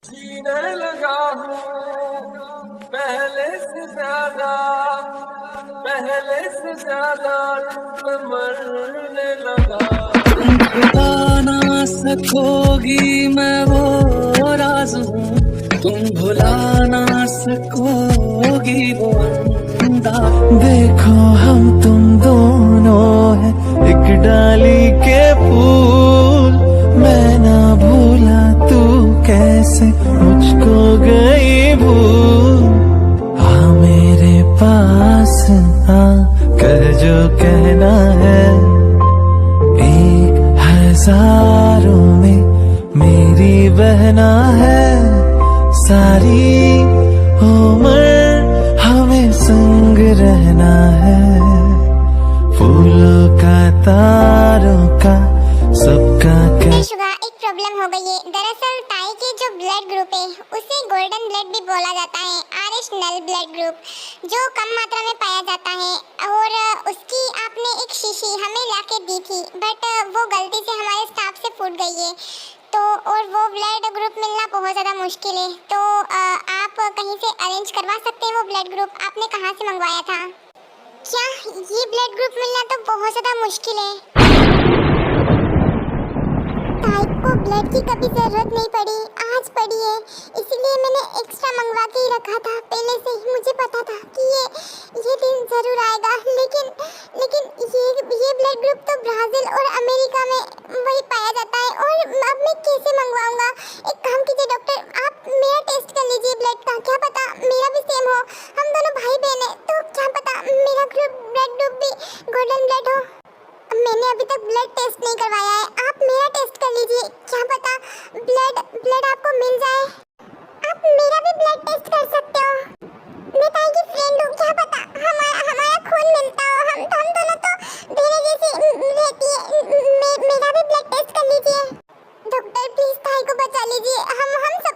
जीने लगा हूँ पहले से ज्यादा मरने लगा। तुम भुला ना सकोगी मैं वो राज हूँ, तुम भुला ना सकोगी वो अंदाज। देखो हम तुम दोनों हैं एक डाली के फूल, मैं ना भूला तू कैसे मुझको गई भूल। हाँ मेरे पास आ कर जो कहना है, एक हजारों में मेरी बहना है। सारी उम्र हमें संग रहना है, फूलों का तारों का सबका क्या। शुगा एक प्रॉब्लम हो गई है। दरअसल ताई के जो ब्लड ग्रुप है उसे गोल्डन ब्लड भी बोला जाता है, RH नल ब्लड ग्रुप, जो कम मात्रा में पाया जाता है। और उसकी आपने एक शीशी हमें लाके दी थी, बट वो गलती से हमारे स्टाफ से फूट गई है। तो और वो ब्लड ग्रुप मिलना बहुत ज़्यादा मुश्किल है। तो आप कहीं से अरेंज करवा सकते हैं वो ब्लड ग्रुप? आपने कहाँ से मंगवाया था? क्या ये ब्लड ग्रुप मिलना तो बहुत ज़्यादा मुश्किल है। ताई को ब्लड की कभी जरूरत नहीं पड़ी, आज पड़ी है, इसीलिए मैंने एक्स्ट्रा मंगवा के ही रखा था। पहले से ही मुझे पता था कि ये दिन जरूर आएगा। लेकिन ये ब्लड ग्रुप तो ब्राजील और अमेरिका में वही पाया जाता है, और अब मैं कैसे मंगवाऊंगा? एक काम कीजिए डॉक्टर, आप मेरा टेस्ट कर लीजिए ब्लड का, क्या पता मेरा भी सेम हो। हम दोनों भाई बहन हैं, तो क्या पता मेरा ब्लड ग्रुप भी गोल्डन ब्लड हो। मैंने अभी तक ब्लड टेस्ट नहीं करवाया है, आप मेरा टेस्ट कर लीजिए, क्या पता ब्लड आपको मिल जाए। आप मेरा भी ब्लड टेस्ट कर सकते हो, मैं ताई की फ्रेंड हूँ, क्या पता हमारा खून मिलता हो। हम दोनों तो बहनें जैसी रहती है। मेरा भी ब्लड टेस्ट कर लीजिए डॉक्टर, प्लीज ताई को बचा लीजिए। हम सब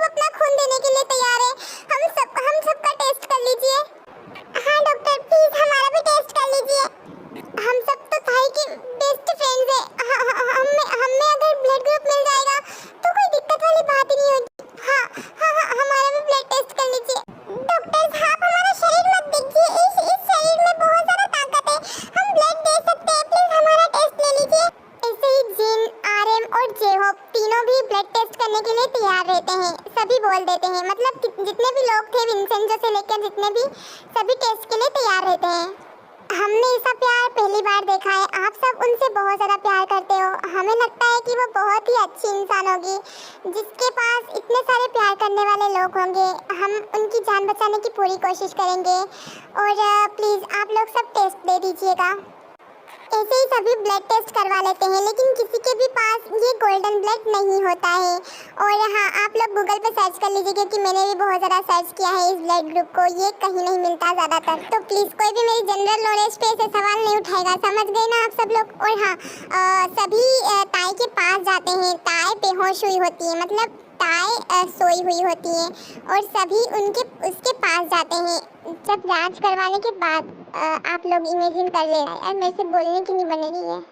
अपना खून देने के लिए तैयार है। हम सबका टेस्ट कर लीजिए। हाँ डॉक्टर, प्लीज हमारा भी टेस्ट कर लीजिए। हम सब तो ताई के बेस्ट फ्रेंड्स हैं। हमें अगर ब्लड ग्रुप मिल जाएगा तो कोई दिक्कत वाली बात ही नहीं होगी। हाँ, हमारा भी ब्लड टेस्ट कर लीजिए। डॉक्टर आप हमारा शरीर मत देखिए, इस शरीर में बहुत ज़्यादा ताकत है, हम ब्लड दे सकते हैं, प्लीज हमारा टेस्ट ले लीजिए। ऐसे ही जिन, RM और जेहोप तीनों भी ब्लड टेस्ट करने के लिए तैयार रहते हैं, सभी बोल देते हैं, मतलब जितने भी लोग थे विंसेंजो से लेकर जितने भी, सभी टेस्ट के लिए तैयार रहते हैं। हमने ऐसा प्यार पहली बार देखा है, आप सब उनसे बहुत ज़्यादा प्यार करते हो। हमें लगता है कि वो बहुत ही अच्छी इंसान होगी, जिसके पास इतने सारे प्यार करने वाले लोग होंगे। हम उनकी जान बचाने की पूरी कोशिश करेंगे, और प्लीज़ आप लोग सब टेस्ट दे दीजिएगा। ऐसे ही सभी ब्लड टेस्ट करवा लेते हैं, लेकिन किसी के भी पास ये गोल्डन ब्लड नहीं होता है। और हाँ, आप लोग गूगल पे सर्च कर लीजिए, क्योंकि मैंने भी बहुत ज़्यादा सर्च किया है इस ब्लड ग्रुप को, ये कहीं नहीं मिलता ज़्यादातर। तो प्लीज़ कोई भी मेरी जनरल नॉलेज पे ऐसे सवाल नहीं उठाएगा, समझ गए ना आप सब लोग? और हाँ, सभी ताई के पास जाते हैं, ताई बेहोश हुई होती है, मतलब ताई सोई हुई होती है, और सभी उसके पास जाते हैं। जब जांच करवाने के बाद आप लोग इमेजिन कर लेना यार, मेरे से बोलने की नहीं बन रही है।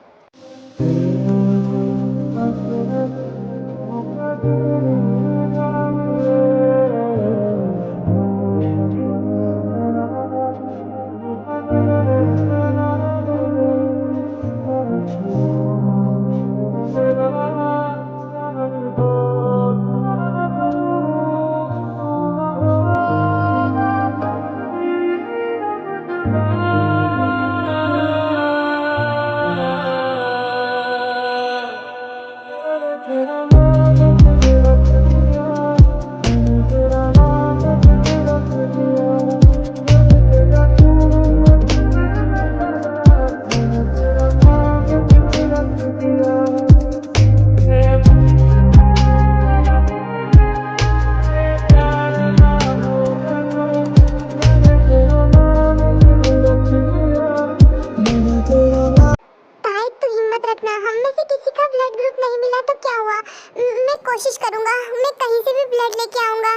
कोशिश करूंगा, मैं कहीं से भी ब्लड लेके आऊंगा।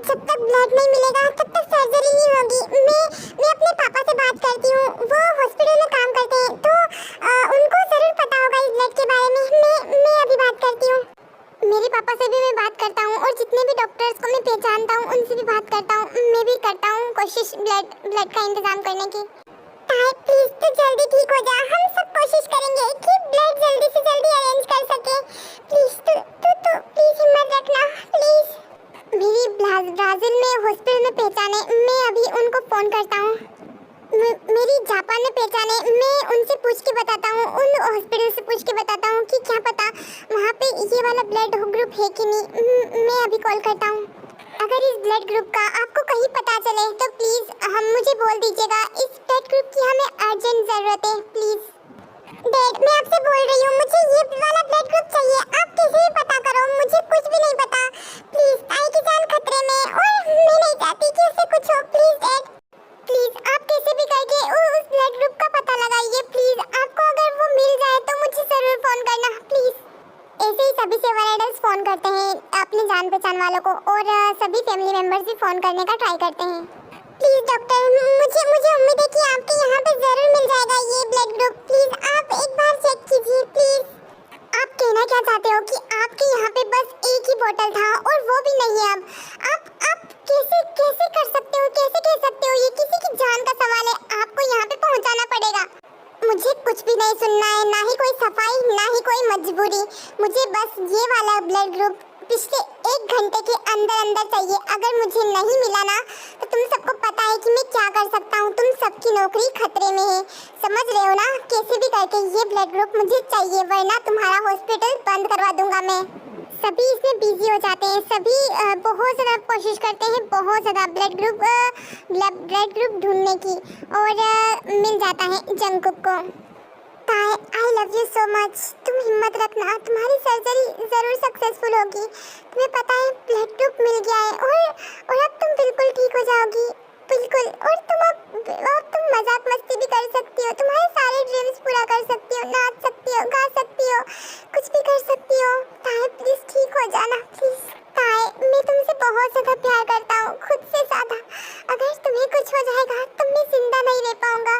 जब तक ब्लड नहीं मिलेगा तब तक सर्जरी नहीं होगी। मैं अपने पापा से बात करती हूँ, वो हॉस्पिटल में काम करते हैं, तो उनको जरूर पता होगा इस ब्लड के बारे में। मैं अभी बात करती हूँ, मेरे पापा से भी मैं बात करता हूँ, और जितने डॉक्टर्स को मैं पहचानता हूँ, उनसे भी बात करता हूँ, मैं भी करता हूँ कोशिश ब्लड का इंतजाम करने की। ताए प्लीज तू जल्दी ठीक हो जा, हम सब कोशिश करेंगे कि ब्लड जल्दी से जल्दी अरेंज कर सके। प्लीज तू प्लीज हिम्मत रखना प्लीज। मेरी ब्राजील में हॉस्पिटल में पहचाने, मैं अभी उनको फोन करता हूँ। मेरी जापान में पहचाने, मैं उनसे पूछ के बताता हूँ, उन हॉस्पिटल से पूछ के बताता हूँ कि क्या पता वहाँ पे ये वाला ब्लड ग्रुप है कि नहीं। मैं अभी कॉल करता हूँ। अगर इस ब्लड ग्रुप का आपको कहीं पता चले तो प्लीज हम मुझे बोल दीजिएगा। इस ब्लड ग्रुप की हमें अर्जेंट जरूरत है प्लीज। डैड मैं आपसे बोल रही हूँ, मुझे ये वाला ब्लड ग्रुप चाहिए। आप कैसे भी पता करो, मुझे कुछ भी नहीं पता। प्लीज ताई की जान खतरे में और मैं नहीं चाहती कि उससे कुछ हो। प्लीज डैड प्लीज आप कैसे भी करके उस ब्लड ग्रुप का पता लगाइए प्लीज। आपको अगर वो मिल जाए तो मुझे जरूर फोन करना प्लीज। ऐसे ही सभी सेवा राइडर्स फोन करते हैं अपने जान पहचान वालों को और सभी फैमिली मेंबर्स भी फोन करने का ट्राई करते हैं। प्लीज डॉक्टर मुझे उम्मीद है कि आपके यहाँ पे जरूर मिल जाएगा ये ब्लड ग्रुप। प्लीज आप एक बार चेक कीजिए प्लीज। आप कहना क्या चाहते हो कि आपके यहाँ पे बस एक ही बोतल था और वो भी नहीं है अब? आप कैसे कर सकते हो, कैसे कह सकते हो? ये किसी की जान का सवाल है, आपको यहाँ पे पहुँचाना पड़ेगा। मुझे कुछ भी नहीं सुनना है, ना ही कोई सफाई, ना ही कोई मजबूरी। मुझे बस ये वाला ब्लड ग्रुप पिछले 1 घंटे के अंदर चाहिए। अगर मुझे नहीं मिला ना तो तुम सबको पता है कि मैं क्या कर सकता हूँ। तुम सबकी नौकरी खतरे में है, समझ रहे हो ना? कैसे भी करके ये ब्लड ग्रुप मुझे चाहिए, वरना तुम्हारा हॉस्पिटल बंद करवा दूंगा मैं। सभी इसमें बिजी हो जाते हैं, सभी बहुत ज़्यादा कोशिश करते हैं, बहुत ज़्यादा ब्लड ग्रुप ढूंढने की, और मिल जाता है जंगकुक को। I love you so much. तुम हिम्मत रखना, तुम्हारी सर्जरी ज़रूर सक्सेसफुल होगी। तुम्हें पता है ब्लड ग्रुप मिल गया है और अब तुम बिल्कुल ठीक हो जाओगी, बिल्कुल। और तुम मजाक मस्ती भी कर सकती हो, तुम्हारे सारे ड्रीम्स पूरा कर सकती हो, नाच सकती हो, गा सकती हो, कुछ भी कर सकती हो। ताए प्लीज ठीक हो जाना प्लीज। ताए मैं तुमसे बहुत ज़्यादा प्यार करता हूँ, खुद से ज़्यादा। अगर तुम्हें कुछ हो जाएगा तो मैं जिंदा नहीं रह पाऊंगा।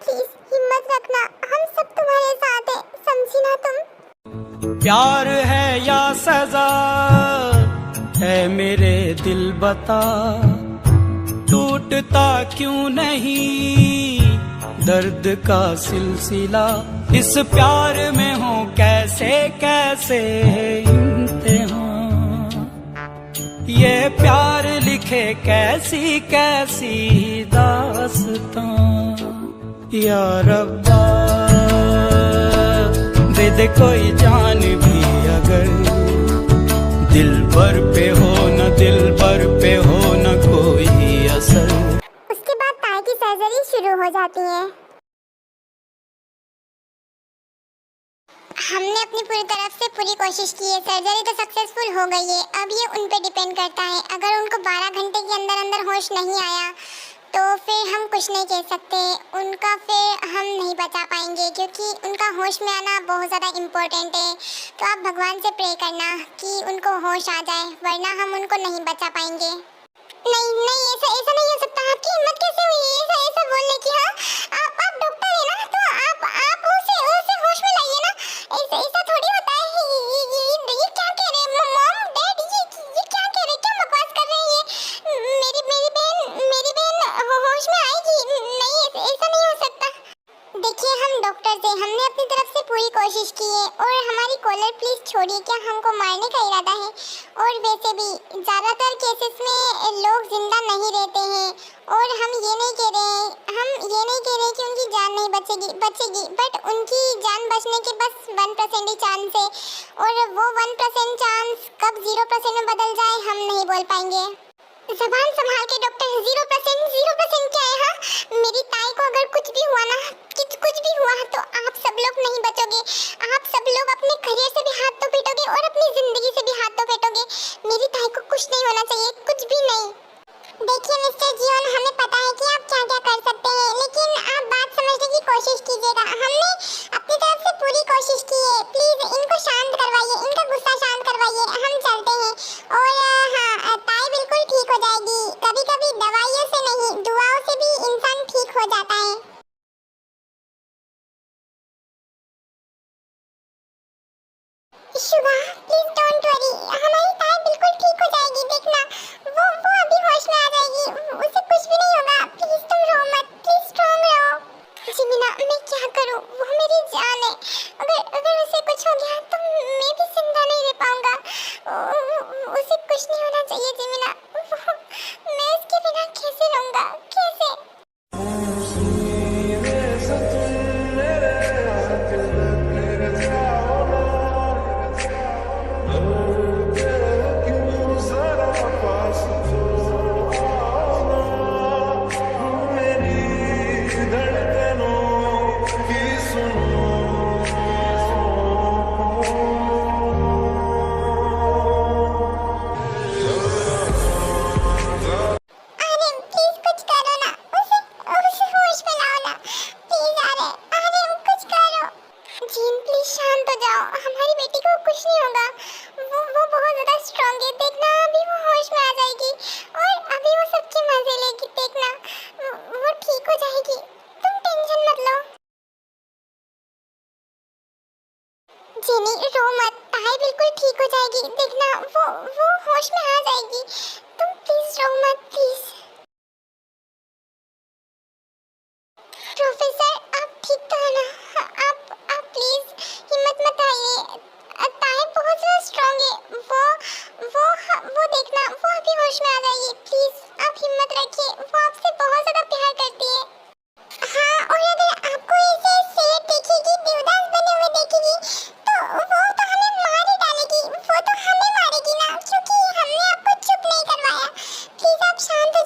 प्लीज हिम्मत रखना, हम सब तुम्हारे साथ हैं, समझी ना तुम? प्यार है या सजा है मेरे दिल बता, टूटता क्यों नहीं दर्द का सिलसिला। इस प्यार में हो कैसे कैसे इम्तिहान, ये प्यार लिखे कैसी कैसी दास्तां। या रब्बा दे दे कोई जान भी अगर, दिल भर पे हो न दिल भर पे हो न कोई असर। उसके बाद ताए की सर्जरी शुरू हो जाती है। हमने अपनी पूरी तरफ से पूरी कोशिश की है, सर्जरी तो सक्सेसफुल हो गई है। अब ये उन पे डिपेंड करता है। अगर उनको 12 घंटे के अंदर होश नहीं आया तो फिर हम कुछ नहीं कह सकते, उनका फिर हम नहीं बचा पाएंगे, क्योंकि उनका होश में आना बहुत ज़्यादा इम्पोर्टेंट है। तो आप भगवान से प्रे करना कि उनको होश आ जाए, वरना हम उनको नहीं बचा पाएंगे। नहीं ऐसा नहीं हो सकता। आपकी हिम्मत कैसे हुई ऐसा बोलने की? हाँ आप डॉक्टर है ना, तो आप उसे होश में लाइए ना। ऐसा थोड़ी होता है। ये क्या कह रहे हैं मॉम डैड, ये क्या कह रहे हैं, क्या बकवास कर रहे हैं? मेरी बहन होश में आएगी? नहीं ऐसा नहीं हो सकता। देखिए हम डॉक्टर थे, हमने अपनी तरफ से पूरी कोशिश की है। और हमारी कॉलर प्लीज छोड़िए, क्या हमको मारने का इरादा है? और वैसे भी ज़्यादातर केसेस में लोग जिंदा नहीं रहते हैं, और हम ये नहीं कह रहे कि उनकी जान नहीं बचेगी, बट उनकी जान बचने के बस 1% ही चांस है, और वो 1% चांस कब 0% में बदल जाए हम नहीं बोल पाएंगे। ज़बान संभाल के डॉक्टर। 0% क्या है? हाँ मेरी ताई को अगर कुछ भी हुआ ना, कुछ भी हुआ तो आप सब लोग नहीं बचोगे। आप सब लोग अपने करियर से भी हाथ तो फेंटोगे और अपनी जिंदगी से भी हाथ तो फेंटोगे। मेरी ताई को कुछ नहीं होना चाहिए, कुछ भी नहीं। देखिए मिस्टर जियोन, हमें पता है कि आप क्या क्या कर सकते हैं, लेकिन आप बात समझने की कोशिश कीजिएगा। हमने अपनी तरफ से पूरी कोशिश की है। प्लीज इनको शांत करवाइए, इनका गुस्सा शांत करवाइए। हम चलते हैं। और हाँ ताई बिल्कुल ठीक हो जाएगी। कभी कभी दवाइयों से नहीं, दुआओं से भी इंसान ठीक हो जाता है। शुगा प्लीज डोंट वरी, हमारी ताई बिल्कुल ठीक हो जाएगी। कुछ नहीं होना चाहिए जिमिना। मैं उसके बिना कैसे रहूंगा, कैसे? अरे प्लीज कुछ करो ना, उसे होश में लाओ ना प्लीज। अरे कुछ करो। जीन प्लीज शांत हो जाओ, हमारी बेटी को कुछ नहीं होगा। वो बहुत ज्यादा स्ट्रांग है, देखना अभी वो होश में आ जाएगी और अभी वो सबके मजे लेगी, देखना वो ठीक हो जाएगी, तुम टेंशन मत लो। जेनी रो मत, ताई बिल्कुल ठीक हो जाएगी, देखना वो होश में आ जाएगी, तुम प्लीज रो मत प्लीज। प्रोफेसर आप ठीक तो है ना? आप प्लीज हिम्मत मत हारिए, ताई बहुत ज़्यादा स्ट्रांग है, वो देखना वो अभी होश में आ जाएगी, प्लीज आप हिम्मत रखिए, वो आपसे बहुत ज़्यादा प्यार करती है। हाँ, और अगर आपको ऐसे शेर देखेगी, देवदास बने हुए देखेगी, तो वो तो हमें मार ही डालेगी, वो तो हमें मारेगी ना, क्योंकि हमने आपको चुप नहीं करवाया। प्लीज आप शांत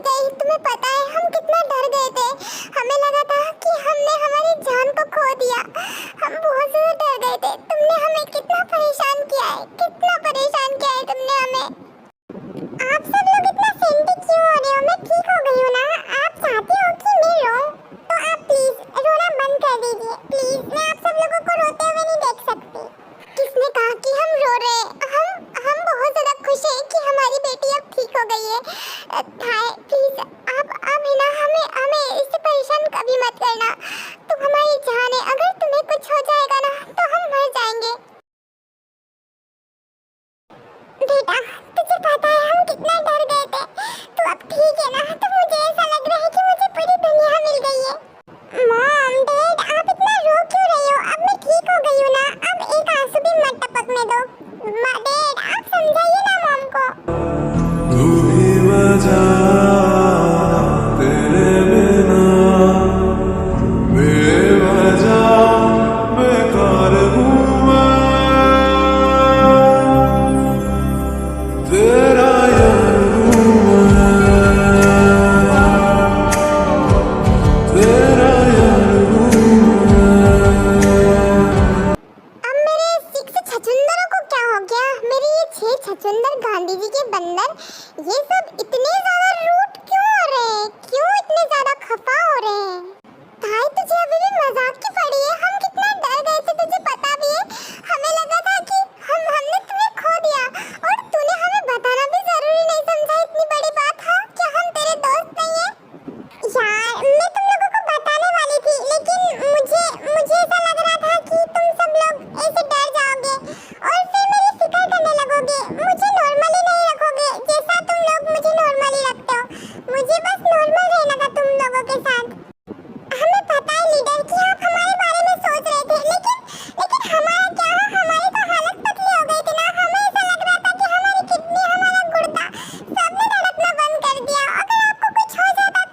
गई। तुम्हें पता है हम कितना डर गए थे। हमें लगा था कि हमने हमारी जान को खो दिया। हम बहुत ज़्यादा डर गए थे। तुमने हमें कितना परेशान किया है, कितना परेशान किया है तुमने हमें। आप सब लोग इतना सेंटी क्यों हो रहे हो? मैं ठीक हो गई हूँ ना। आप चाहते हो कि मैं रोऊं तो आप प्लीज रोना बंद कर दीजिए प्लीज। मैं आप सब लोगों को रोते हुए नहीं देख सकती। किसने कहा कि हम रो रहे हैं? हम बहुत ज़्यादा खुश हैं कि हमारी बेटी अब ठीक हो गई है। हाय प्लीज आप है ना, हमें इससे परेशान कभी मत करना। तुम हमारी जान है। अगर तुम्हें कुछ हो जाएगा ना तो हम मर जाएंगे। बेटा तुझे पता है हम कितना डर गए थे। तो अब ठीक है ना? तो मुझे ऐसा लग रहा है कि मुझे पूरी दुनिया मिल गई है। मॉम डैड आप इतना रो क्यों रही हो? अब मैं ठीक हो गई हूँ ना। अब एक आंसू भी मत टपकने दो। डैड आप समझाइए ना मॉम को। तू ही वजह तेरे बिना बेवजह बेकार हूँ मैं। तेरा यार हूँ मैं, तेरा यार हूँ मैं। अब मेरे 6 छछूंदरों को क्या हो गया? मेरे ये 6 छछूंदर गांधी जी के बंदर ये सब इतने ज्यादा रूठ क्यों हो रहे हैं? क्यों इतने ज्यादा खफा हो रहे हैं? भाई तुझे अभी भी मजाक की पड़ी है? हम कितना डर गए थे तुझे पता भी है। हमें लगा था कि हमने तुम्हें खो दिया और तूने हमें बताना भी जरूरी नहीं समझा इतनी बड़ी बात। हाँ क्या हम तेरे दोस्त नहीं है? यार मैं तुम लोगों को बताने वाली थी लेकिन मुझे ऐसा लग रहा था कि तुम सब लोग ऐसे डर जाओगे और फिर मेरी फिक्र करने लगोगे, मुझे नॉर्मली नहीं रखोगे जैसा तुम लोग मुझे नॉर्मली रखते हो। मुझे बस नॉर्मल रहना था तुम लोगों के साथ। हमें पता है लीडर कि आप हमारे बारे में सोच रहे थे लेकिन हमारा क्या है? हमारी तो हालत पतली हो गई थी ना। हमें ऐसा लग रहा था कि हमारी किडनी हमारा गुर्दा सबने धड़कना बंद कर दिया। अगर आपको कुछ हो जाता तो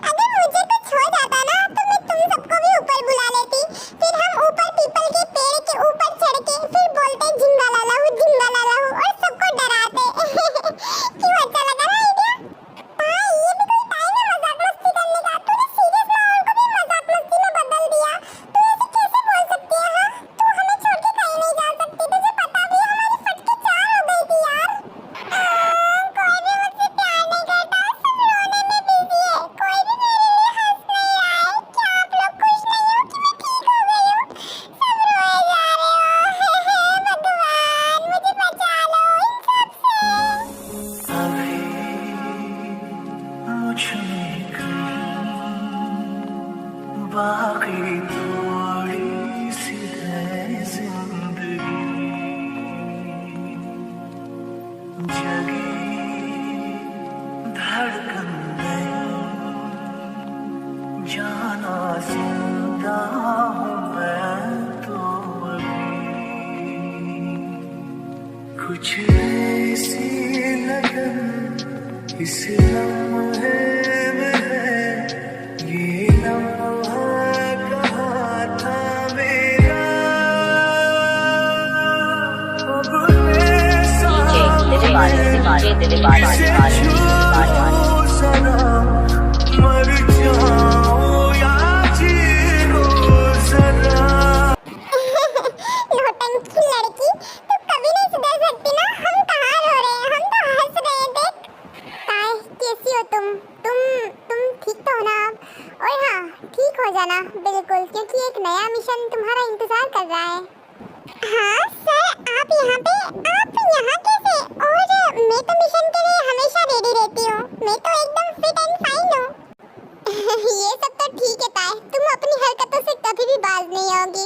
अगर मुझे कुछ हो जाता ना तो मैं तुम सबको भी ऊपर बुला लेती। फिर हम ऊपर पीपल के पेड़ के ऊपर चढ़ के फिर बोलते जिंगा लाला हूँ और सबको डराते। क्यों अच्छा लगा ना आइडिया? भाई ये भी कोई टाइम है मजाक मस्ती करने का? तूने सीरियस माहौल को भी मजाक मस्ती में बदल दिया। तू ऐसे कैसे बोल सकती है? हाँ तू हमें छोड़ के कहीं नहीं जा सकती। तुझे पता भी है हमारी फटके 4 हो गई थी यार। कोई भी मुझसे प्यार नहीं करता, सब रोने में बिजी है। कोई भी मेरे लिए हंस नहीं रहा है। क्या आप लोग खुश नहीं हो कि मैं ठीक हो गई हूँ? सब रोए जा रहे हो। भगवान मुझे बचा लो इन सब से। अभी मुझ में कहीं बाकी थोड़ी सी है जिंदगी। जगी धड़कन नहीं, जाना जिंदा हूँ मैं तो अभी। कुछ ऐसी लगन इस लम्हे में है, ये लम्हा कहाँ था मेरा। अब मैं इसे छू सना मर जाऊं या जीऊं जरा। नौटंकी लड़की तू कभी नहीं सुधर सकती ना। हम कहाँ रो रहे हैं? हम तो हंस रहे थे। काय कैसी हो तुम ठीक तो हो ना अब? और हाँ ठीक हो जाना बिल्कुल, क्योंकि एक नया मिशन तुम्हारा इंतजार कर रहा है। हाँ सर आप यहाँ कैसे? और मैं तो मिशन के लिए हमेशा रेडी रहती हूँ। मैं तो एकदम फिट एंड फाइन हूँ। ये सब तो ठीक है ताए, तुम अपनी हरकतों से कभी भी बाज नहीं होगी।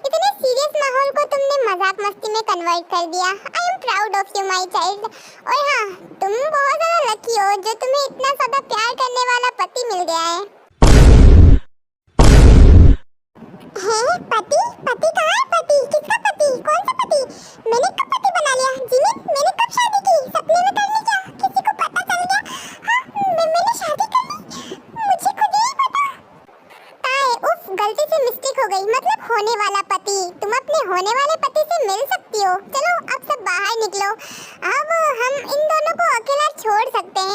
इतने सीरियस माहौल को तुमने मजाक मस्ती में कन्वर्ट कर दिया। I am proud of you my child. और हाँ तुम बहुत ज़्यादा लकी हो जो तुम्हें इतना ज़्यादा प्यार करने वाला पति मिल गया है। पति? पति कहाँ है? पति किसका पति? कौन सा पति? मैंने कब पति बना लिया? जिमिन मैंने कब शादी की? सपने में कर ली क्या? किसी को पता चल गया? हाँ मैंने शादी कर ली, मुझे खुद ही नहीं पता। ताए उफ गलती से मिस्टेक हो गई। मतलब होने वाला पति। तुम अपने होने वाले पति से मिल सकती हो। चलो अब सब बाहर निकलो। अब हम इन दोनों को अकेला छोड़ सकते हैं।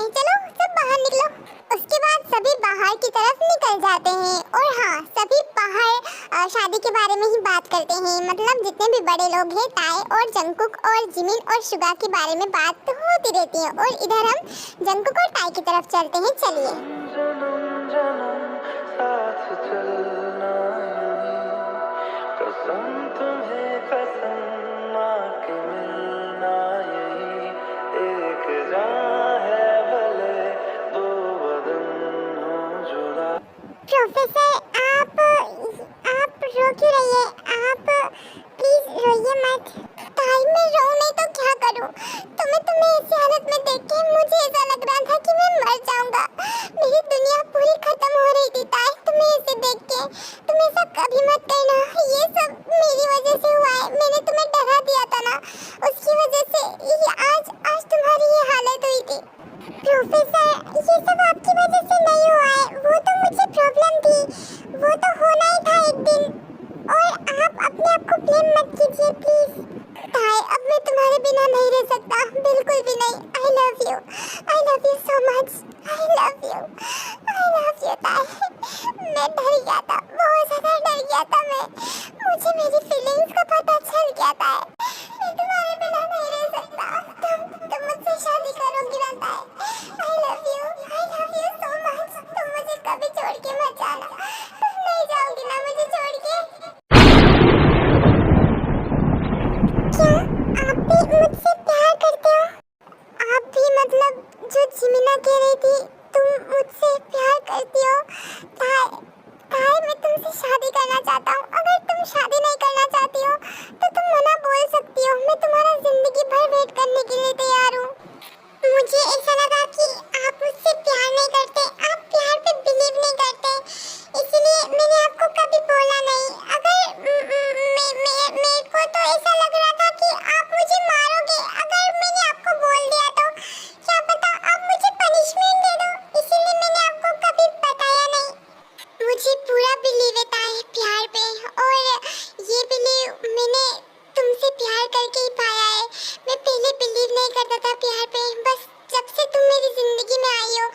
जितने भी बड़े लोग हैं ताए और जंगकुक और जिमिन और सुगा के बारे में बात तो होती रहती है। और इधर हम जंगकुक और ताए की तरफ चलते हैं, चलिए। जन्म जन्म साथ चलना यही, कसम तुम्हें कसम माँ के मिलना यही, एक जान है भले दो बदन हो जुड़ा। प्रोफेसर आप रो क्यों रही है? आप प्लीज रोइए मत। ताई मैं रो नहीं तो क्या करूं? तुम्हें ऐसी हालत में देख के मुझे ऐसा लग रहा था कि मैं मर जाऊंगा। मेरी दुनिया पूरी खत्म हो रही थी ताई, तुम्हें ऐसे देख के। तुम ऐसा कभी मत करना, ये सब मेरी वजह से हुआ है। मैंने तुम्हें डरा दिया था ना, उसकी वजह से ये आज तुम्हारी ये हालत हुई थी। प्रोफेसर ये सब आपकी वजह से नहीं हुआ है, वो तो मुझे प्रॉब्लम थी, वो तो होना ही था एक दिन। और आप अपने आप को ब्लेम मत कीजिए प्लीज। ताई अब मैं तुम्हारे बिना नहीं रह सकता, बिल्कुल भी नहीं। I love you so much. I love you ताई। मैं डर गया था, बहुत ज्यादा डर गया था मैं। मुझे मेरी फीलिंग्स का पता चल गया था। मैं तुम्हारे बिना नहीं रह सकता। तुम मुझसे शादी करोगी ना ताई? I love you so much. तुम मुझे कभी छोड़ के मत जाना। तुम नहीं जाओगी ना मुझे छोड़ के? क्या आप भी मुझसे प्यार करते हो? आप भी मतलब जो जिमिना कह रही थी, तुम मुझसे प्यार करती हो? ताई मैं तुमसे शादी करना चाहता हूँ। अगर तुम शादी नहीं करना चाहती हो तो तुम मना बोल सकती हो। मैं तुम्हारा जिंदगी भर वेट करने के लिए तैयार हूँ। मुझे ऐसा लगा कि आप मुझसे प्यार नहीं करते, आप प्यार पे बिलीव नहीं करते, इसलिए मैंने आपको कभी बोला नहीं। अगर मेरे को तो ऐसा लग रहा था कि आप मुझे मारोगे अगर मैंने आपको बोल दिया तो। क्या पता आप मुझे पनिशमेंट दे दो, इसीलिए मैंने आपको कभी बताया नहीं। मुझे पूरा बिलीव है ताई प्यार पे, और ये बिलीव मैंने तुमसे प्यार करके ही पाया है। मैं पहले बिलीव नहीं करता था प्यार पे, बस जब से तुम मेरी जिंदगी में आई हो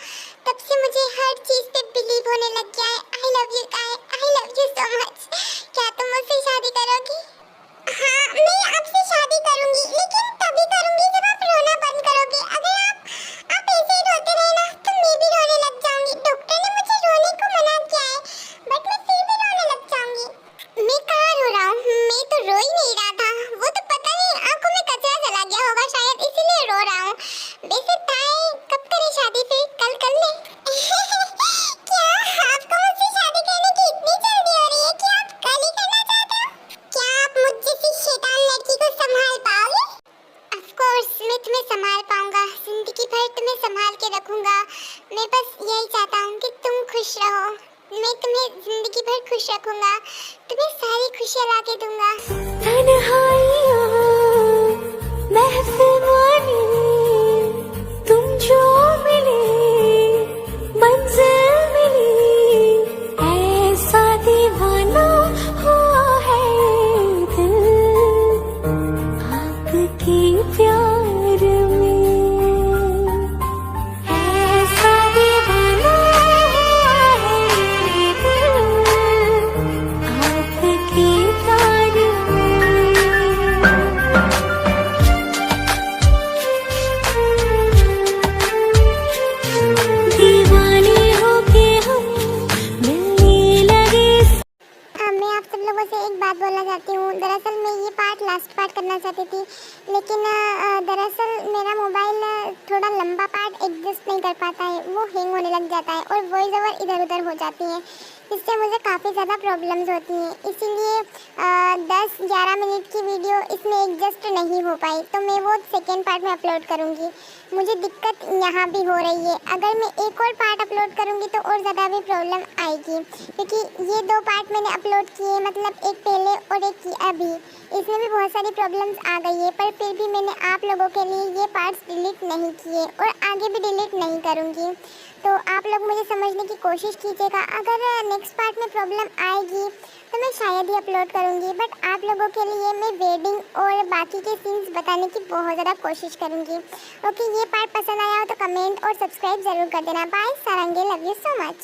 तब से मुझे हर चीज पे बिलीव होने लग गया है। आई लव यू ताई, I love you so much. क्या तुम मुझसे शादी करोगी? हाँ मैं आपसे शादी करूंगी, लेकिन तभी करूंगी जब आप रोना बंद करोगे। अगर आप ऐसे ही रोते रहे ना तो मैं भी रोने लग जाऊंगी। डॉक्टर ने मुझे रोने को मना किया है, बट मैं फिर भी रोने लग जाऊंगी। मैं कहाँ रो रहा हूँ? मैं तो रो ही नहीं रहा था, वो तो पता नहीं आंखों में कचरा चला गया होगा शायद, इसीलिए रो रहा हूँ। वैसे ताई कब करें शादी? फिर कल कर ले। क्या आपको मुझसे शादी करने की इतनी जल्दी हो रही है कि आप कल ही करना चाहते हो? क्या आप मुझ जैसी शैतान लड़की को संभाल पाओगे? ऑफ कोर्स मैं तुम्हें संभाल पाऊंगा, जिंदगी भर तुम्हें संभाल के रखूंगा। मैं बस यही चाहता हूँ कि तुम खुश रहो। मैं तुम्हें जिंदगी भर खुश रखूंगा, तुम्हें सारी खुशियाँ ला के दूंगा। तन्हाइयाँ महफिल मानी, तुम जो मिले मंजिल मिली, ऐसा दीवाना हुआ है दिल आपके प्यार में। ऐसा दीवाना हुआ है दिल आपके प्यार में। दीवाने होके हम मिलने लगे। मैं आप सब लोगों से एक बात बोलना चाहती हूँ। दरअसल मैं ये लास्ट पार्ट करना चाहती थी, लेकिन दरअसल मेरा मोबाइल थोड़ा लंबा पार्ट एडजस्ट नहीं कर पाता है, वो हैंग होने लग जाता है और वॉइस ओवर इधर उधर हो जाती है, जिससे मुझे काफ़ी ज़्यादा प्रॉब्लम्स होती हैं। इसीलिए 10-11 मिनट की वीडियो इसमें एडजस्ट नहीं हो पाई, तो मैं वो सेकेंड पार्ट में अपलोड करूँगी। मुझे दिक्कत यहाँ भी हो रही है, अगर मैं एक और पार्ट अपलोड करूँगी तो और ज़्यादा भी प्रॉब्लम आएगी, क्योंकि ये 2 पार्ट मैंने अपलोड किए, मतलब एक पहले और एक अभी, इसमें भी बहुत सारी प्रॉब्लम्स आ गई है, पर फिर भी मैंने आप लोगों के लिए ये पार्ट्स डिलीट नहीं किए और आगे भी डिलीट नहीं करूँगी। तो आप लोग मुझे समझने की कोशिश कीजिएगा। अगर नेक्स्ट पार्ट में प्रॉब्लम आएगी तो मैं शायद ही अपलोड करूँगी, बट आप लोगों के लिए मैं वेडिंग और बाकी के सीन्स बताने की बहुत ज़्यादा कोशिश करूँगी। ओके, ये पार्ट पसंद आया हो तो कमेंट और सब्सक्राइब ज़रूर कर देना। Bye, Sarangi, love you so much.